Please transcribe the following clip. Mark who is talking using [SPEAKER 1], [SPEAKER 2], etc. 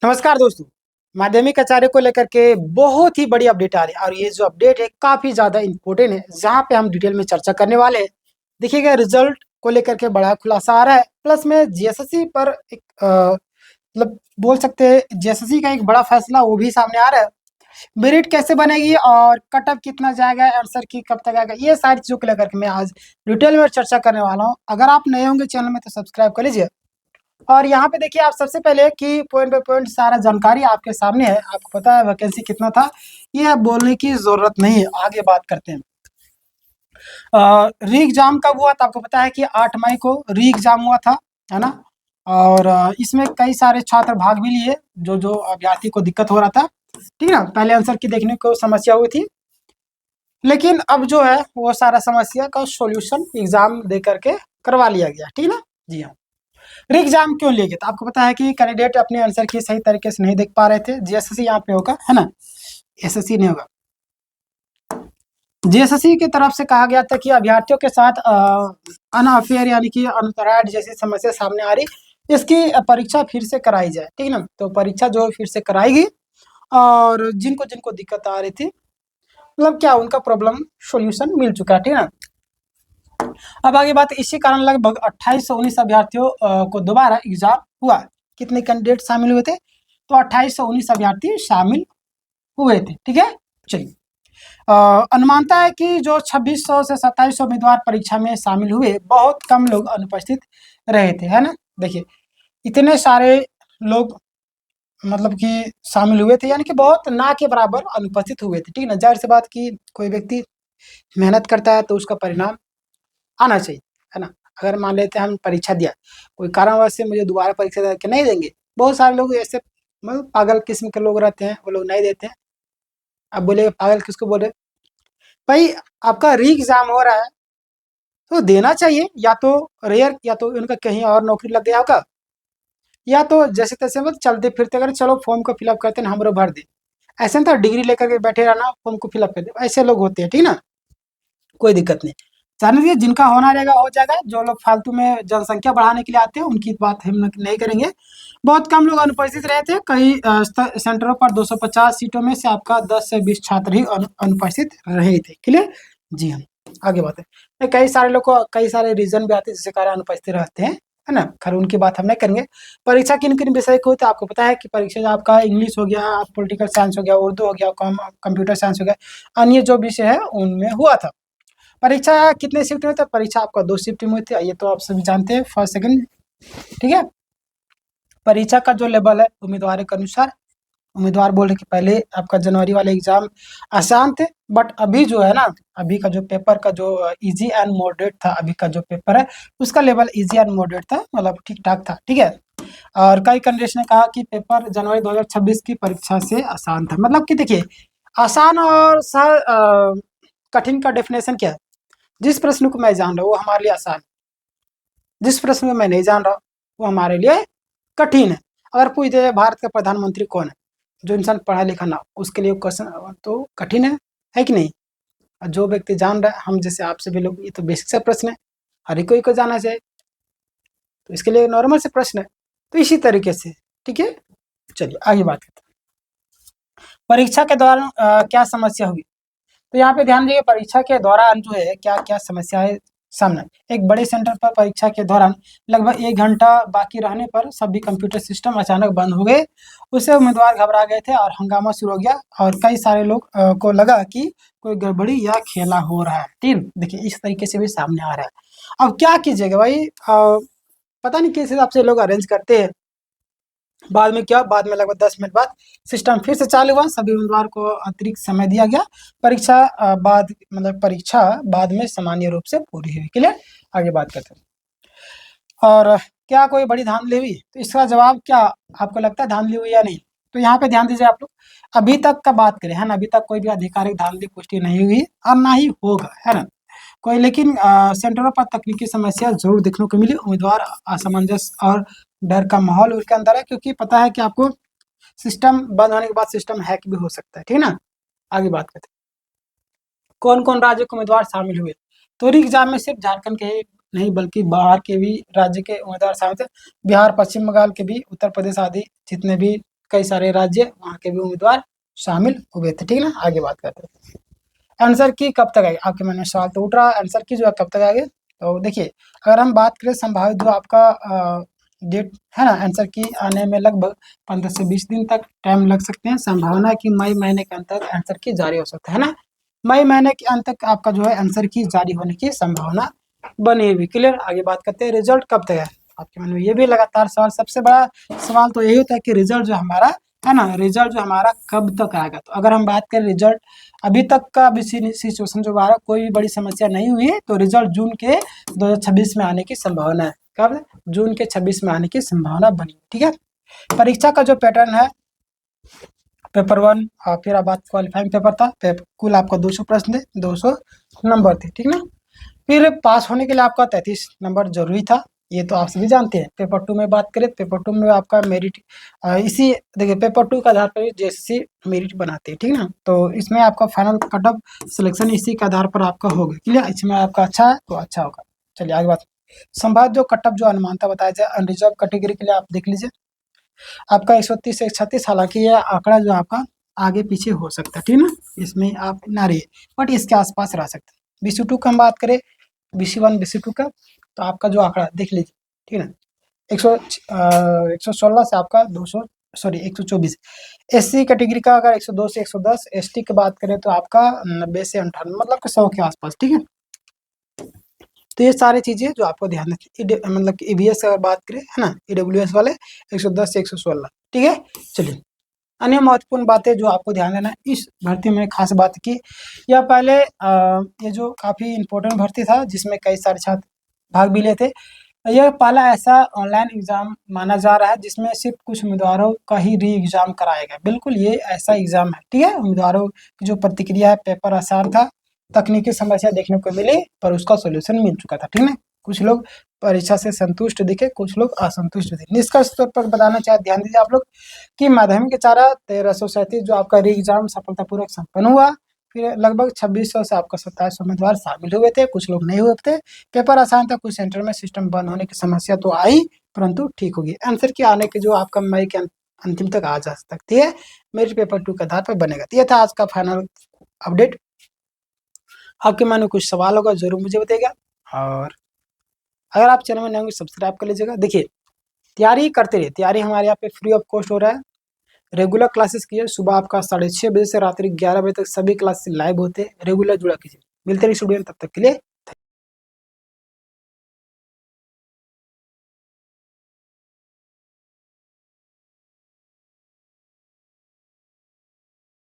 [SPEAKER 1] नमस्कार दोस्तों। माध्यमिक आचार्य को लेकर के बहुत ही बड़ी अपडेट आ रही है और ये जो अपडेट है काफ़ी ज़्यादा इम्पोर्टेंट है, जहाँ पे हम डिटेल में चर्चा करने वाले हैं। देखिएगा, रिजल्ट को लेकर के बड़ा खुलासा आ रहा है, प्लस में जीएसएससी पर एक मतलब बोल सकते हैं जीएसएससी का एक बड़ा फैसला वो भी सामने आ रहा है। मेरिट कैसे बनेगी और कट ऑफ कितना जाएगा, आंसर की कब तक आएगा, ये सारी चीज़ों को लेकर के मैं आज डिटेल में चर्चा करने वाला हूँ। अगर आप नए होंगे चैनल में तो सब्सक्राइब कर लीजिए। और यहाँ पे देखिए, आप सबसे पहले कि पॉइंट बाय पॉइंट सारा जानकारी आपके सामने है। आपको पता है वैकेंसी कितना था, ये बोलने की ज़रूरत नहीं है। आगे बात करते हैं। री एग्ज़ाम कब हुआ था? आपको पता है कि 8 मई को री एग्ज़ाम हुआ था, है ना? और इसमें कई सारे छात्र भाग भी लिए, जो अभ्यर्थी को दिक्कत हो रहा था, ठीक है ना? पहले आंसर की देखने को समस्या हुई थी, लेकिन अब जो है वो सारा समस्या का सॉल्यूशन एग्ज़ाम दे करके करवा लिया गया, ठीक है ना? जी हाँ। री एग्जाम क्यों लिए गए? तो आपको पता है कि कैंडिडेट अपने आंसर की सही तरीके से नहीं देख पा रहे थे। जीएसएससी यहाँ पे होगा, है ना? एसएससी नहीं होगा। जीएसएससी की तरफ से कहा गया था कि अभ्यर्थियों के साथ अनअफेयर यानी कि अनुतराड जैसी समस्या सामने आ रही, इसकी परीक्षा फिर से कराई जाए, ठीक है ना? तो परीक्षा जो फिर से कराएगी और जिनको जिनको दिक्कत आ रही थी, मतलब क्या उनका प्रॉब्लम सोल्यूशन मिल चुका है, ठीक है ना? अब आगे बात, इसी कारण लगभग 2819 अभ्यर्थियों को दोबारा एग्जाम हुआ। कितने कैंडिडेट शामिल हुए थे? तो 2819 अभ्यर्थी शामिल हुए थे, ठीक है। चलिए, अनुमानता है कि जो 2600 से 2700 उम्मीदवार परीक्षा में शामिल हुए, बहुत कम लोग अनुपस्थित रहे थे, है ना? देखिए, इतने सारे लोग मतलब कि शामिल हुए थे, यानी कि बहुत ना के बराबर अनुपस्थित हुए थे, ठीक है ना? जाहिर सी बात कि कोई व्यक्ति मेहनत करता है तो उसका परिणाम आना चाहिए, है ना? अगर मान लेते हैं हम परीक्षा दिया, कोई कारणवश से मुझे दोबारा परीक्षा दे के नहीं देंगे, बहुत सारे लोग ऐसे मतलब पागल किस्म के लोग रहते हैं, वो लोग नहीं देते हैं। अब बोलेगा पागल किसको बोले? भाई, आपका री एग्ज़ाम हो रहा है, तो देना चाहिए, या तो रेयर या तो उनका कहीं और नौकरी लग गया होगा, या तो जैसे-तैसे मतलब चलते-फिरते अगर चलो फॉर्म को फिल अप करते हैं, हमरो भर दें। ऐसे नहीं था डिग्री लेकर के बैठे रहना, फॉर्म को फिल अप कर दे, ऐसे लोग होते हैं, ठीक है ना? कोई दिक्कत नहीं। जाने दीजिए, जिनका होना रहेगा हो जाएगा। जो लोग फालतू में जनसंख्या बढ़ाने के लिए आते हैं, उनकी बात हम नहीं करेंगे। बहुत कम लोग अनुपस्थित रहे थे। कई सेंटरों पर 250 सीटों में से आपका 10 से 20 छात्र ही अनुपस्थित रहे थे। क्लियर? जी हाँ, आगे बात है। कई सारे लोग को कई सारे रीज़न भी आते हैं जिसके कारण अनुपस्थित रहते हैं, है ना? खैर उनकी बात हम नहीं करेंगे। परीक्षा किन-किन विषय की होती है? आपको पता है कि परीक्षा जो आपका इंग्लिश हो गया, पॉलिटिकल साइंस हो गया, उर्दू हो गया, कंप्यूटर साइंस हो गया, अन्य जो विषय है उनमें हुआ था। परीक्षा कितने शिफ्ट में था? परीक्षा आपका 2 शिफ्ट में हुई थी, ये तो आप सभी जानते हैं, फर्स्ट सेकंड, ठीक है। परीक्षा का जो लेवल है उम्मीदवारों के अनुसार, उम्मीदवार बोल रहे कि पहले आपका जनवरी वाले एग्जाम आसान थे, बट अभी जो है ना, अभी का जो पेपर का जो इजी एंड मॉडरेट था, अभी का जो पेपर है उसका लेवल इजी एंड मॉडरेट था, मतलब ठीक ठाक था, ठीक है। और कई कैंडिडेट्स ने कहा कि पेपर जनवरी 2026 की परीक्षा से आसान था। मतलब कि देखिए, आसान और कठिन का डेफिनेशन क्या है? जिस प्रश्न को मैं जान रहा हूँ वो हमारे लिए आसान है, जिस प्रश्न को मैं नहीं जान रहा वो हमारे लिए कठिन है। अगर पूछ दे भारत का प्रधानमंत्री कौन है, जो इंसान पढ़ा लिखा ना हो उसके लिए क्वेश्चन तो कठिन है कि नहीं? और जो व्यक्ति जान रहा है, हम जैसे आप सभी लोग, ये तो बेसिक सा प्रश्न है, हर एक कोई को जाना चाहिए, तो इसके लिए नॉर्मल से प्रश्न है। तो इसी तरीके से, ठीक है। चलिए आगे बात करते हैं। परीक्षा के दौरान क्या समस्या हुई? तो यहाँ पे ध्यान दीजिए, परीक्षा के दौरान जो है क्या क्या समस्याएं सामने आई। एक बड़े सेंटर पर परीक्षा के दौरान लगभग 1 घंटा बाकी रहने पर सभी कंप्यूटर सिस्टम अचानक बंद हो गए। उससे उम्मीदवार घबरा गए थे और हंगामा शुरू हो गया, और कई सारे लोग को लगा कि कोई गड़बड़ी या खेला हो रहा है। ठीक, देखिए इस तरीके से भी सामने आ रहा है। अब क्या कीजिएगा भाई, पता नहीं किस हिसाब से लोग अरेंज करते हैं। बाद में क्या, बाद में लगभग 10 मिनट बाद सिस्टम फिर से चालू हुआ, सभी उम्मीदवार को अतिरिक्त समय दिया गया। परीक्षा परीक्षा बाद में सामान्य रूप से पूरी हुई। क्लियर? आगे बात करते हैं। और क्या कोई बड़ी धांधली हुई? तो इसका जवाब क्या आपको लगता है, धांधली हुई या नहीं? तो यहाँ पे ध्यान दीजिए आप लोग, अभी तक का बात करें, है ना, अभी तक कोई भी आधिकारिक धांधली पुष्टि नहीं हुई और ना ही होगा, है ना कोई। लेकिन सेंटरों पर तकनीकी समस्या जरूर देखने को मिली। उम्मीदवार असमंजस और डर का माहौल उनके अंदर है, क्योंकि पता है कि आपको सिस्टम बंद होने के बाद सिस्टम हैक भी हो सकता है, ठीक है ना। आगे बात करते हैं, कौन कौन राज्य के उम्मीदवार शामिल हुए? तो री एग्जाम में सिर्फ झारखंड के ही नहीं बल्कि बाहर के भी राज्य के उम्मीदवार शामिल थे। बिहार, पश्चिम बंगाल के भी, उत्तर प्रदेश आदि जितने भी कई सारे राज्य वहाँ के भी उम्मीदवार शामिल हुए थे, ठीक है ना। आगे बात करते हैं आंसर की कब तक आएगी, आपके मन में सवाल तो उठ रहा है आंसर की जो है कब तक आएगी। तो देखिए अगर हम बात करें संभावित जो आपका डेट है ना आंसर की आने में लगभग 15 से 20 दिन तक टाइम लग सकते हैं। संभावना कि मई महीने के अंत तक आंसर की जारी हो सकता है ना, मई महीने के अंत तक आपका जो है आंसर की जारी होने की संभावना बनी हुई। क्लियर, आगे बात करते हैं रिजल्ट कब तक है आपके मन में, ये भी लगातार सवाल। सबसे बड़ा सवाल तो यही होता है कि रिजल्ट जो हमारा है ना, रिजल्ट जो हमारा कब तक आएगा। तो अगर हम बात करें रिजल्ट अभी तक का भी सिचुएशन जो हमारा कोई भी बड़ी समस्या नहीं हुई है, तो रिजल्ट जून के 2026 में आने की संभावना है। कब, जून के 26 में आने की संभावना बनी, ठीक है। परीक्षा का जो पैटर्न है पेपर 1 और फिर बात क्वालिफाइंग पेपर था, कुल आपका 200 प्रश्न थे, 200 नंबर थे, ठीक ना। फिर पास होने के लिए आपका 33 नंबर जरूरी था, ये तो आप सभी जानते हैं। पेपर 2 में बात करें, पेपर 2 में आपका मेरिट इसी देखिए पेपर 2 के आधार पर जेएसएससी मेरिट बनाते हैं, ठीक ना। तो इसमें आपका फाइनल कट ऑफ सिलेक्शन इसी के आधार पर आपका होगा। क्लियर, इसमें आपका अच्छा है तो अच्छा होगा। चलिए आगे बात, संभावित जो कट ऑफ जो अनुमानता बताया जाए अनरिजर्व कैटेगरी के लिए आप देख लीजिए आपका 130 से 136, हालांकि यह आंकड़ा जो आपका आगे पीछे हो सकता है, ठीक ना, इसमें आप ना रहिए बट इसके आसपास रह सकते हैं। BC2 का हम बात करें, BC1 BC2 का, तो आपका जो आंकड़ा देख लीजिए, ठीक है ना, 116 से आपका 200 सॉरी 124। SC कैटेगरी का अगर 102 से 110, ST की बात करें तो आपका 90 से 98 मतलब कि 100 के आसपास, ठीक है। तो ये सारी चीजें जो आपको ध्यान रखिए, मतलब कि EVS अगर बात करें है ना, EWS वाले 110 से 116, ठीक है। चलिए अन्य महत्वपूर्ण बातें जो आपको ध्यान देना है इस भर्ती में, खास बात की यह पहले ये जो काफ़ी इम्पोर्टेंट भर्ती था जिसमें कई सारे छात्र भाग भी लेते, यह पहला ऐसा ऑनलाइन एग्जाम माना जा रहा है जिसमें सिर्फ कुछ उम्मीदवारों का ही री एग्जाम कराएगा। बिल्कुल ये ऐसा एग्जाम है, ठीक है। उम्मीदवारों की जो प्रतिक्रिया है, पेपर आसान था, तकनीकी समस्या देखने को मिली पर उसका सोल्यूशन मिल चुका था, ठीक है। कुछ लोग परीक्षा से संतुष्ट दिखे, कुछ लोग असंतुष्ट दिखे। निष्कर्ष तौर पर बताना चाहे, ध्यान दीजिए आप लोग कि माध्यमिक के चारा 1337 जो आपका री एग्जाम सफलतापूर्वक संपन्न हुआ। फिर लगभग 2600 से आपका 2700 उम्मीदवार शामिल हुए थे, कुछ लोग नहीं हुए थे। पेपर आसान था, कुछ सेंटर में सिस्टम बंद होने की समस्या तो आई परंतु ठीक होगी। आंसर के आने के जो आपका मई के अंतिम तक आ जा सकती है, मेरे पेपर 2 के आधार पर बनेगा। तो यह था आज का फाइनल अपडेट। आपके मन में कुछ सवाल होगा जरूर मुझे बताइएगा, और अगर आप चैनल में नए होंगे सब्सक्राइब कर लीजिएगा। देखिए तैयारी करते रहिए, तैयारी हमारे यहाँ पे फ्री ऑफ कॉस्ट हो रहा है। रेगुलर क्लासेस कीजिए, सुबह आपका 6:30 बजे से रात्रि 11 बजे तक सभी क्लासेस लाइव होते हैं, रेगुलर जुड़ा कीजिए। मिलते रहिए स्टूडेंट, तब तक के लिए